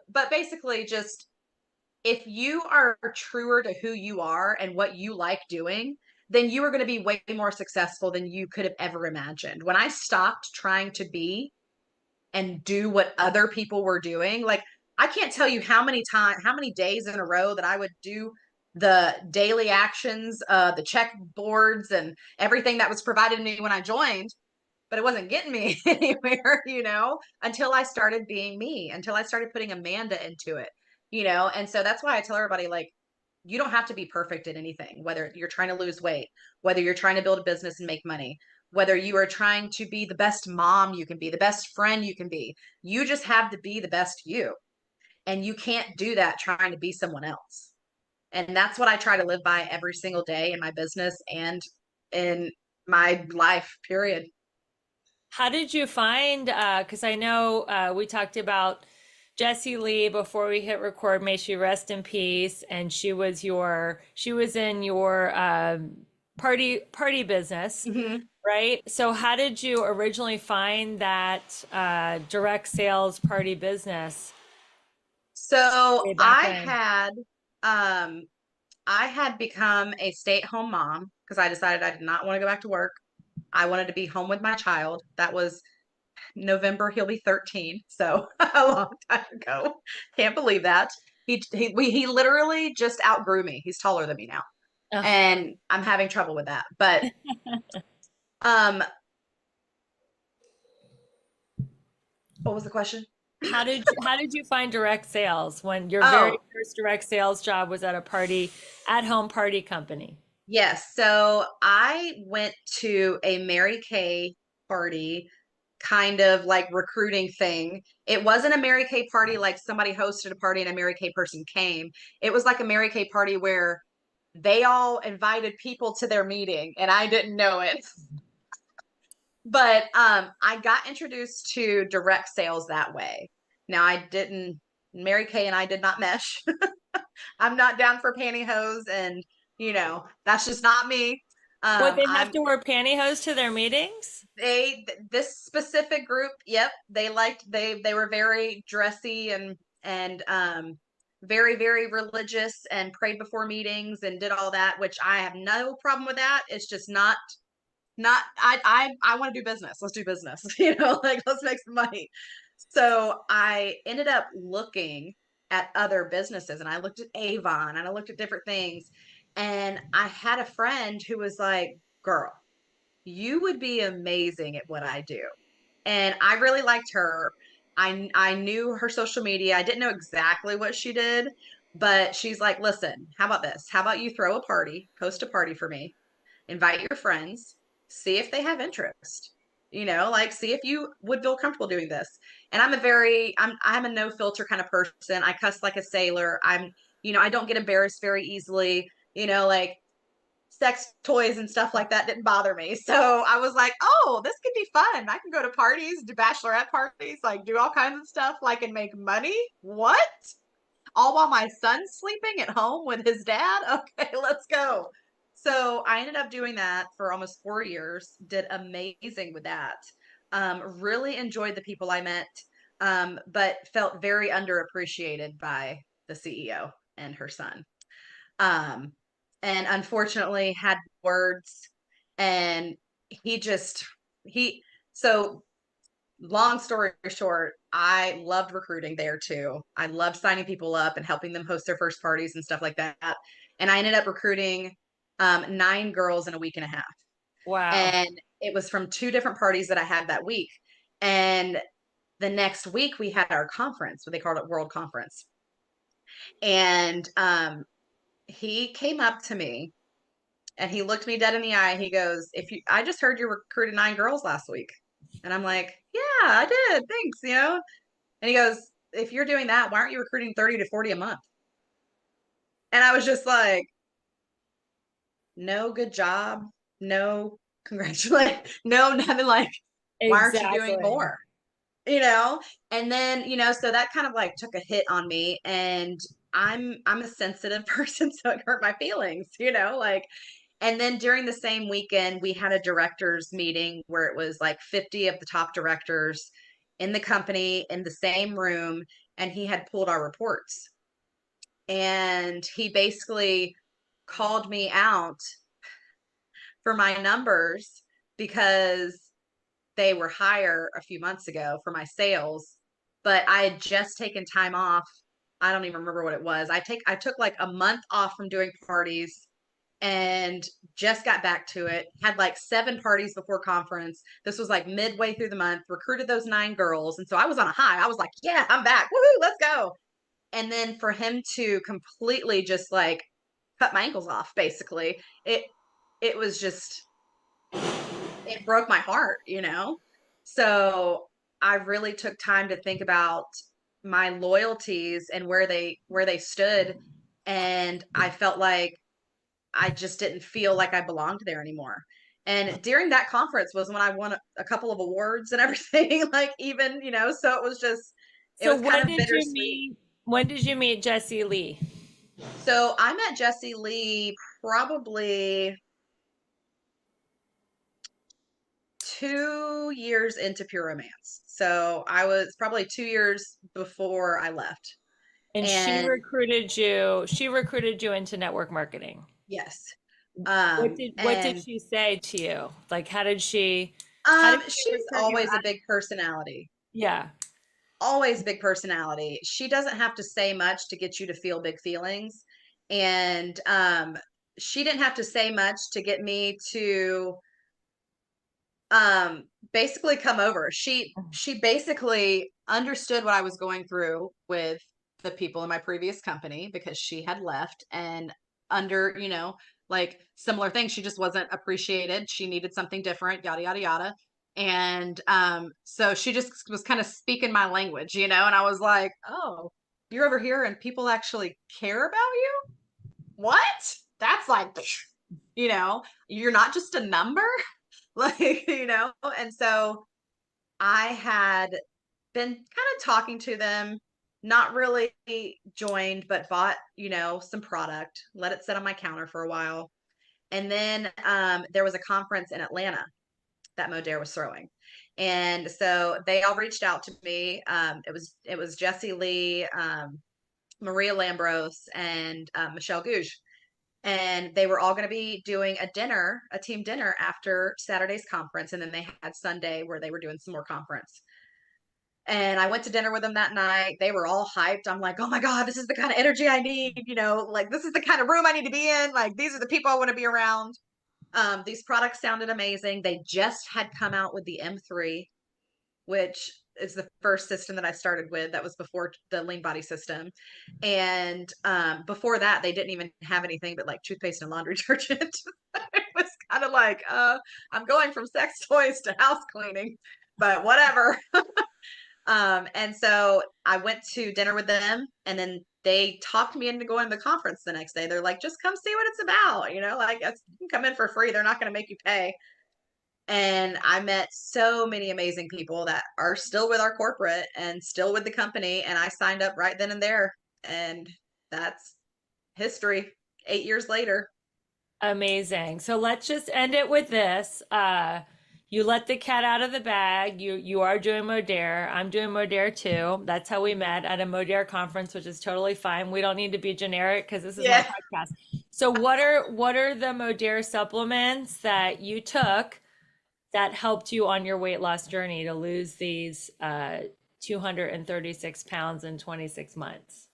But basically just if you are truer to who you are and what you like doing, then you are going to be way more successful than you could have ever imagined. When I stopped trying to be and do what other people were doing, like I can't tell you how many days in a row that I would do the daily actions, the checkboards and everything that was provided to me when I joined, but it wasn't getting me anywhere, until I started being me, until I started putting Amanda into it, And so that's why I tell everybody, like, you don't have to be perfect at anything, whether you're trying to lose weight, whether you're trying to build a business and make money, whether you are trying to be the best mom you can be, the best friend you can be. You just have to be the best you. And you can't do that trying to be someone else. And that's what I try to live by every single day in my business and in my life, period. How did you find, because I know we talked about Jessie Lee before we hit record, may she rest in peace, and she was in your party business, Mhm. right? So how did you originally find that direct sales party business So way back when? um I had become a stay-at-home mom because I decided I did not want to go back to work. I wanted to be home with my child. That was November, he'll be 13, so a long time ago. Can't believe that. He literally just outgrew me. He's taller than me now. Oh. And I'm having trouble with that. But um what was the question? How did you find direct sales when your very Oh, first direct sales job was at a party, at home party company? yes. So I went to a Mary Kay party, kind of like recruiting thing. It wasn't a Mary Kay party like somebody hosted a party and a Mary Kay person came. It was like a Mary Kay party where they all invited people to their meeting and I didn't know it. But I got introduced to direct sales that way. Now I didn't Mary Kay and I did not mesh. I'm not down for pantyhose and that's just not me. Would they have I'm to wear pantyhose to their meetings? this specific group, yep, they were very dressy and very, very religious and prayed before meetings and did all that, which I have no problem with that. It's just not I want to do business. Let's do business. Like let's make some money. So I ended up looking at other businesses and I looked at Avon and I looked at different things. And I had a friend who was like, girl, you would be amazing at what I do. And I really liked her. I knew her social media. I didn't know exactly what she did, but she's like, listen, how about this? How about you throw a party, host a party for me, invite your friends, see if they have interest. Like see if you would feel comfortable doing this. And I'm a no filter kind of person. I cuss like a sailor. I don't get embarrassed very easily. Like sex toys and stuff like that didn't bother me. So I was like, oh, this could be fun. I can go to parties, do bachelorette parties, like do all kinds of stuff, like and make money. What? All while my son's sleeping at home with his dad? Okay, let's go. So I ended up doing that for almost 4 years, did amazing with that. Really enjoyed the people I met, but felt very underappreciated by the CEO and her son. Um, and unfortunately had words and he just he so long story short, I loved recruiting there too. I loved signing people up and helping them host their first parties and stuff like that. And I ended up recruiting 9 girls in a week and a half. Wow. And it was from 2 different parties that I had that week. And the next week we had our conference, what they called it World Conference. And he came up to me and he looked me dead in the eye. He goes, I just heard you recruited 9 girls last week. And I'm like, yeah, I did. Thanks, And he goes, if you're doing that, why aren't you recruiting 30 to 40 a month? And I was just like, no, good job. No, congratulate. No, nothing like, why aren't you doing Exactly. more? you know and then so that kind of like took a hit on me, and I'm a sensitive person, so it hurt my feelings, like. And then during the same weekend we had a directors meeting where it was like 50 of the top directors in the company in the same room, and he had pulled our reports, and he basically called me out for my numbers because they were higher a few months ago for my sales, but I had just taken time off. I don't even remember what it was. I took like a month off from doing parties and just got back to it. Had like 7 parties before conference. This was like midway through the month, recruited those 9 girls. And so I was on a high. I was like, yeah, I'm back. Woohoo, let's go. And then for him to completely just like cut my ankles off, basically, it was just it broke my heart. So I really took time to think about my loyalties and where they stood, and I felt like I just didn't feel like I belonged there anymore. And during that conference was when I won a couple of awards and everything, like, even, so it So was kind when of did you bittersweet. meet when did you meet Jesse Lee? So I met Jesse Lee probably 2 years into Pure Romance. So I was probably 2 years before I left. And And she recruited you into network marketing. yes. What did And she say to you? Like how did she she's recruit you always a out? big personality. Yeah. Always a big personality. She doesn't have to say much to get you to feel big feelings. And she didn't have to say much to get me to um basically come over. She basically understood what I was going through with the people in my previous company because she had left, and under, like, similar things, she just wasn't appreciated, she needed something different, yada yada yada. And so she just was kind of speaking my language, and I was like, oh, you're over here and people actually care about you. What? That's like, you're not just a number. like, and so I had been kind of talking to them, not really joined, but bought, some product, let it sit on my counter for a while. And then there was a conference in Atlanta that Modere was throwing. And so they all reached out to me. It was Jesse Lee, Maria Lambros, and Michelle Gouge, and they were all going to be doing a team dinner after Saturday's conference, and then they had Sunday where they were doing some more conference. And I went to dinner with them that night. They were all hyped. I'm like, oh my God, this is the kind of energy I need, like, this is the kind of room I need to be in. Like, these are the people I want to be around. These products sounded amazing. They just had come out with the M3, which is the first system that I started with. That was before the lean body system. And before that, they didn't even have anything but like toothpaste and laundry detergent. It was kind of like, I'm going from sex toys to house cleaning, but whatever. And so I went to dinner with them, and then they talked me into going to the conference the next day. They're like, just come see what it's about, like, you can come in for free. They're not going to make you pay. And I met so many amazing people that are still with our corporate and still with the company. And I signed up right then and there. And that's history 8 years later. Amazing. So let's just end it with this. You let the cat out of the bag. You are doing Modere. I'm doing Modere too. That's how we met at a Modere conference, which is totally fine. We don't need to be generic because this is my Yeah. podcast. So what are the Modere supplements that you took that helped you on your weight loss journey to lose these 236 pounds in 26 months?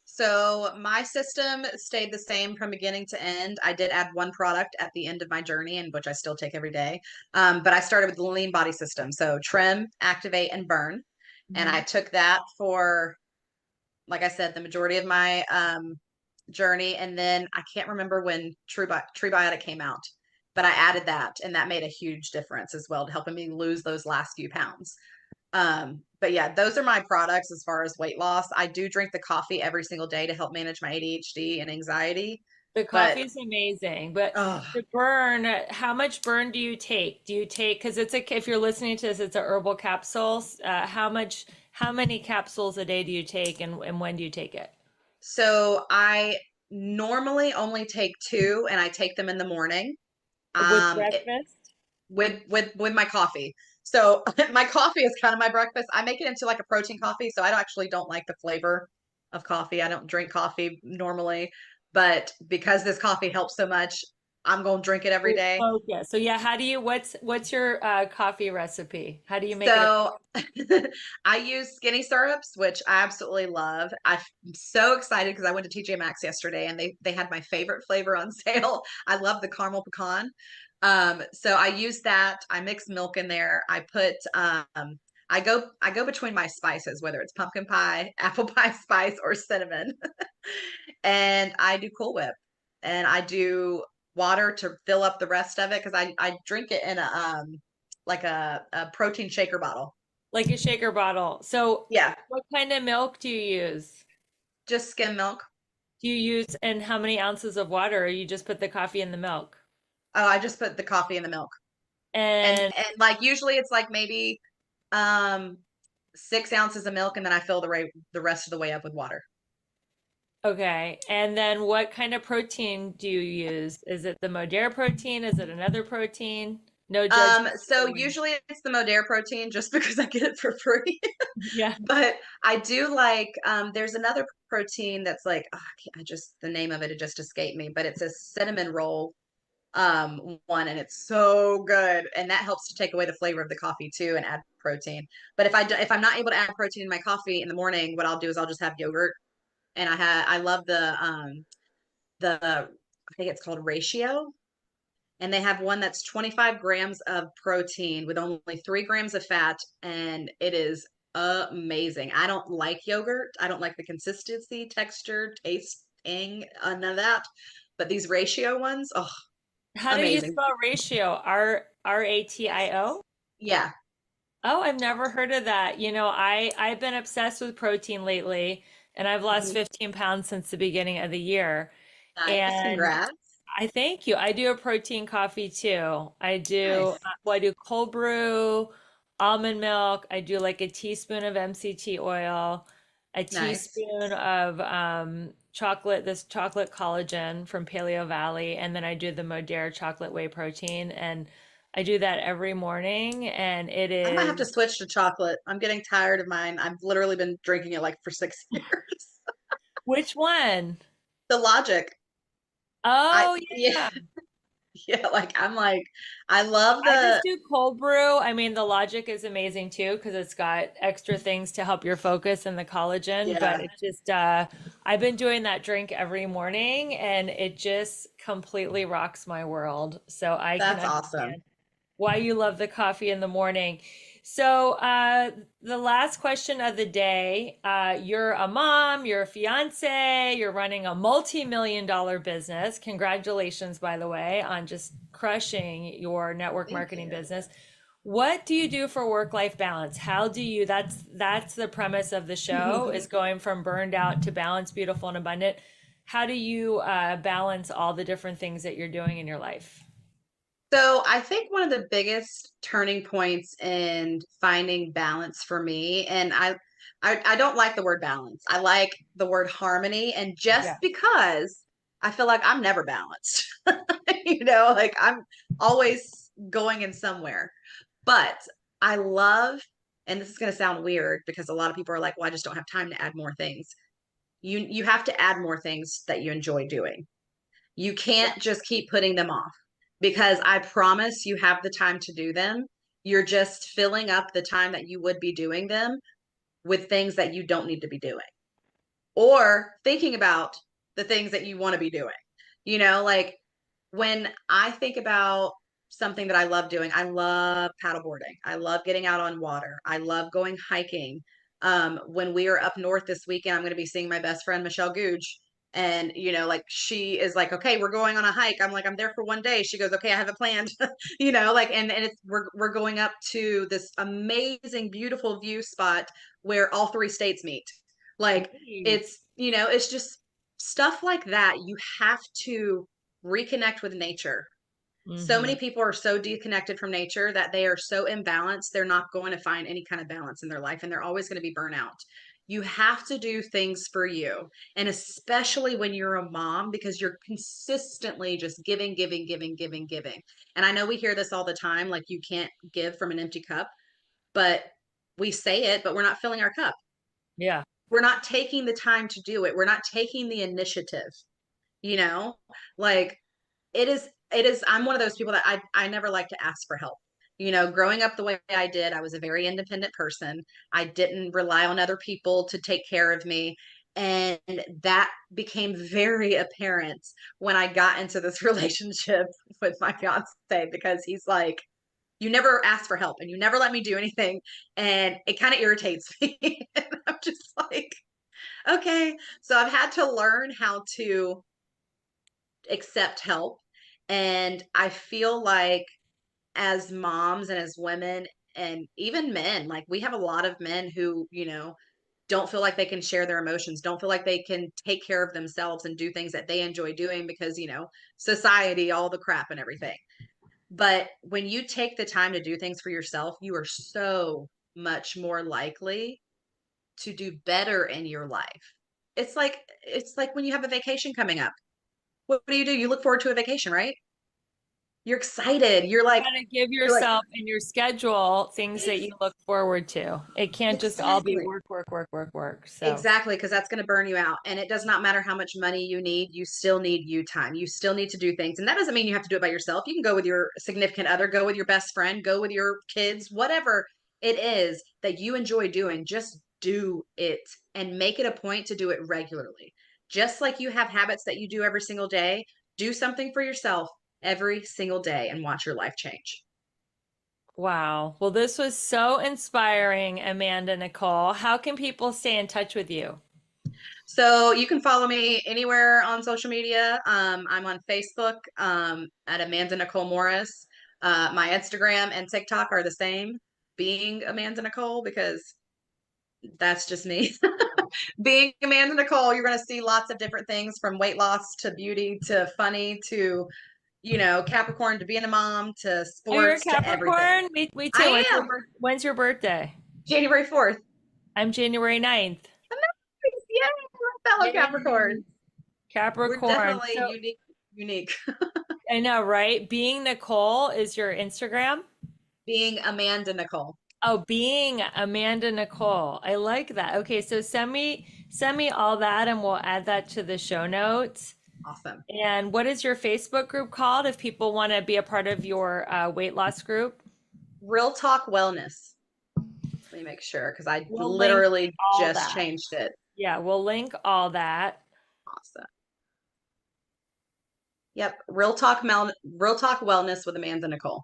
So my system stayed the same from beginning to end. I did add one product at the end of my journey, and which I still take every day. But I started with the lean body system. So trim, activate, and burn. And I took that for like I said, the majority of my journey. And then I can't remember when Treebiotic came out, but I added that, and that made a huge difference as well to helping me lose those last few pounds. But yeah, those are my products as far as weight loss. I do drink the coffee every single day to help manage my ADHD and anxiety. The But coffee's amazing, but oh, the burn, how much burn do you take? Do you take, because it's a, if you're listening to this, it's a herbal capsules. How many capsules a day do you take and when do you take it? so I normally only take two, and I take them in the morning. With It, breakfast? with my coffee. So my coffee is kind of my breakfast. I make it into like a protein coffee, so I actually don't like the flavor of coffee. I don't drink coffee normally, but because this coffee helps so much, I'm going to drink it every With day. focus. So yeah, how do you, what's your coffee recipe? How do you make it a So I use skinny syrups, which I absolutely love. I'm so excited because I went to TJ Maxx yesterday and they had my favorite flavor on sale. I love the caramel pecan. So I use that. I mix milk in there. I put I go between my spices, whether it's pumpkin pie, apple pie spice, or cinnamon. And I do Cool Whip, and I do water to fill up the rest of it because I drink it in a like a protein shaker bottle. like a shaker bottle? So Yeah, what kind of milk do you use? just skim milk. Do you use and how many ounces of water, or you just put the coffee in the milk? Oh, I just put the coffee in the milk. And And like usually it's like maybe um 6 ounces of milk, and then I fill the rest of the way up with water. okay. And then what kind of protein do you use? Is it the Modere protein? Is it another protein? No judgment, by So the way. usually it's the Modere protein just because I get it for free. Yeah. But I do like there's another protein that's like oh, I just the name of it just escaped me, but it's a cinnamon roll one, and it's so good, and that helps to take away the flavor of the coffee too and add protein. But if I'm not able to add protein in my coffee in the morning, what I'll do is I'll just have yogurt. And I love the I think it's called Ratio, and they have one that's 25 grams of protein with only 3 grams of fat, and it is amazing. I don't like yogurt. I don't like the consistency, texture, tasting, none of that. But these Ratio ones, oh, How do you amazing. spell ratio? RATIO? Yeah. Oh, I've never heard of that. I've been obsessed with protein lately, and I've lost Mhm. 15 pounds since the beginning of the year. Nice. And Congrats. I thank you. I do a protein coffee too. Nice. I do cold brew, almond milk. I do like a teaspoon of MCT oil, a Nice. teaspoon of this chocolate collagen from Paleo Valley, and then I do the Modere chocolate whey protein. And I do that every morning, and it I might have to is switch to chocolate. I'm getting tired of mine. I've literally been drinking it like for 6 years. which one? The logic. I Oh, yeah, yeah. yeah, like I love I the just do cold brew. I mean, the logic is amazing too because it's got extra things to help your focus and the collagen, but yeah, it just I've been doing that drink every morning and it just completely rocks my world. So I can that's awesome. understand why you love the coffee in the morning. So, the last question of the day, you're a mom, you're a fiance, you're running a multi-million dollar business. Congratulations, by the way, on just crushing your network Thank marketing you. business. What do you do for work-life balance? How do you, that's the premise of the show is going from burned out to balanced, beautiful, and abundant. How do you balance all the different things that you're doing in your life? So I think one of the biggest turning points in finding balance for me, and I don't like the word balance. I like the word harmony, and just Yeah. because I feel like I'm never balanced, like I'm always going in somewhere. But I love, and this is going to sound weird because a lot of people are like, "Well, I just don't have time to add more things." You have to add more things that you enjoy doing. You Yeah. can't just keep putting them off because I promise you have the time to do them. You're just filling up the time that you would be doing them with things that you don't need to be doing or thinking about the things that you want to be doing. Like when I think about something that I love doing, I love paddleboarding. I love getting out on water. I love going hiking. When we are up north this weekend, I'm going to be seeing my best friend, Michelle Googe. And, like she is like, okay, we're going on a hike. I'm like, I'm there for one day. She goes, okay, I have it planned, like, and we're going up to this amazing, beautiful view spot where all three states meet. Like Nice. it's just stuff like that. You have to reconnect with nature. So Hmm. many people are so disconnected from nature that they are so imbalanced, they're not going to find any kind of balance in their life and they're always going to be burnout. You have to do things for you. And especially when you're a mom, because you're consistently just giving, giving, giving, giving, giving. And I know we hear this all the time, like you can't give from an empty cup, but we say it, but we're not filling our cup. Yeah. We're not taking the time to do it. We're not taking the initiative, you know, like it is I'm one of those people that I never like to ask for help. Growing up the way I did, I was a very independent person. I didn't rely on other people to take care of me. And that became very apparent when I got into this relationship with my fiance, because he's like, you never ask for help and you never let me do anything. And it kind of irritates me. And I'm just like, okay. So I've had to learn how to accept help. And I feel like as moms and as women and even men, like we have a lot of men who, don't feel like they can share their emotions, don't feel like they can take care of themselves and do things that they enjoy doing because, society, all the crap and everything. But when you take the time to do things for yourself, you are so much more likely to do better in your life. It's like when you have a vacation coming up. What do? You look forward to a vacation, right? You're excited. You're like, Gotta give you're like, yourself and your schedule things that you ex- look forward to. It can't just all be exactly. work, work, work, work, work. So, Exactly, because that's going to burn you out. And it does not matter how much money you need, you still need you time. You still need to do things. And that doesn't mean you have to do it by yourself. You can go with your significant other, go with your best friend, go with your kids, whatever it is that you enjoy doing, just do it and make it a point to do it regularly. Just like you have habits that you do every single day, do something for yourself every single day and watch your life change. wow. Well, this was so inspiring, Amanda Nicole. How can people stay in touch with you? So you can follow me anywhere on social media. I'm on Facebook at Amanda Nicole Morris. My Instagram and TikTok are the same, being Amanda Nicole, because that's just me. Being Amanda Nicole, you're going to see lots of different things, from weight loss to beauty to funny to, Capricorn, to being a mom to Oh, you're a sports to everything. Capricorn? Me too. I am When's your birthday? January 4th. I'm January 9th. Yay, fellow Yay. Capricorn. We're Capricorn. definitely So unique. Unique. I know, right? Being Nicole is your Instagram. Being Amanda Nicole. Oh, being Amanda Nicole. I like that. Okay, so send me all that and we'll add that to the show notes. Awesome. And what is your Facebook group called if people want to be a part of your weight loss group? Real Talk Wellness. Let me make sure, because I We'll link literally all just that. changed it. Yeah, we'll link all that. Awesome. Yep. Real Talk Wellness with Amanda Nicole.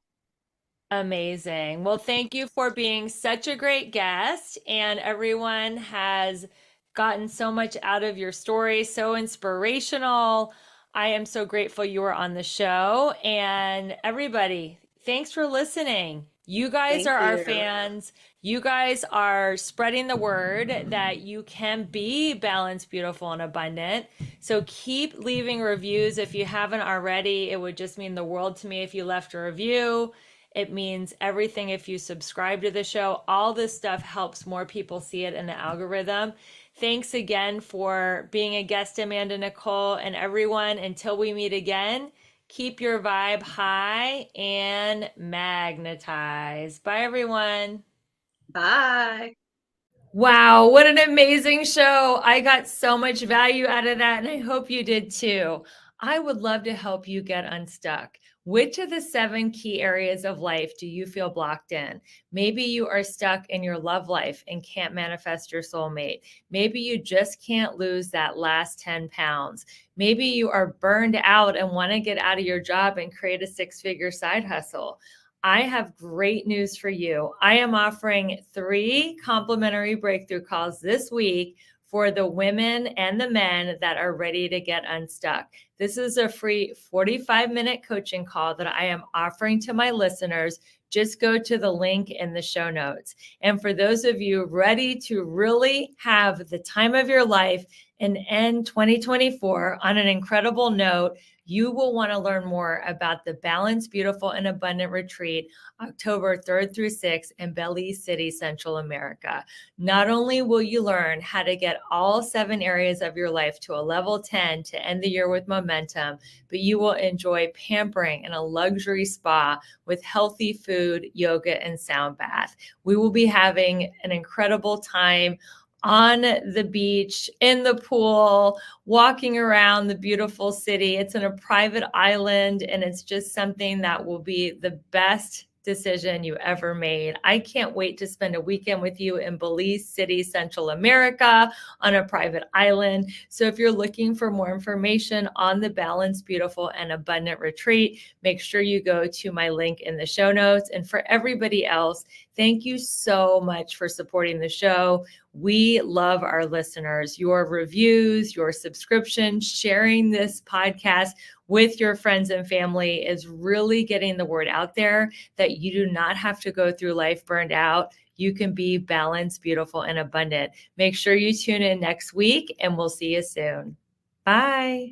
Amazing. Well, thank you for being such a great guest. And everyone has gotten so much out of your story, so inspirational. I am so grateful you were on the show. And everybody, thanks for listening. You guys Thank are our you. fans. You guys are spreading the word that you can be balanced, beautiful, and abundant. So keep leaving reviews if you haven't already. It would just mean the world to me if you left a review. It means everything if you subscribe to the show. All this stuff helps more people see it in the algorithm. Thanks again for being a guest, Amanda Nicole, and everyone. Until we meet again, keep your vibe high and magnetize. Bye, everyone. Bye. Wow, what an amazing show. I got so much value out of that, and I hope you did too. I would love to help you get unstuck. Which of the 7 key areas of life do you feel blocked in? Maybe you are stuck in your love life and can't manifest your soulmate. Maybe you just can't lose that last 10 pounds. Maybe you are burned out and want to get out of your job and create a 6-figure side hustle. I have great news for you. I am offering 3 complimentary breakthrough calls this week for the women and the men that are ready to get unstuck. This is a free 45-minute coaching call that I am offering to my listeners. Just go to the link in the show notes. And for those of you ready to really have the time of your life and end 2024 on an incredible note, you will want to learn more about the Balanced, Beautiful, and Abundant Retreat, October 3rd through 6th in Belize City, Central America. Not only will you learn how to get all 7 areas of your life to a level 10 to end the year with momentum, but you will enjoy pampering in a luxury spa with healthy food, yoga, and sound bath. We will be having an incredible time on the beach, in the pool, walking around the beautiful city. It's in a private island, and it's just something that will be the best decision you ever made. I can't wait to spend a weekend with you in Belize City, Central America, on a private island. So if you're looking for more information on the Balanced, Beautiful, and Abundant Retreat, make sure you go to my link in the show notes. And for everybody else, thank you so much for supporting the show. We love our listeners. Your reviews, your subscriptions, sharing this podcast with your friends and family is really getting the word out there that you do not have to go through life burned out. You can be balanced, beautiful, and abundant. Make sure you tune in next week, and we'll see you soon. Bye.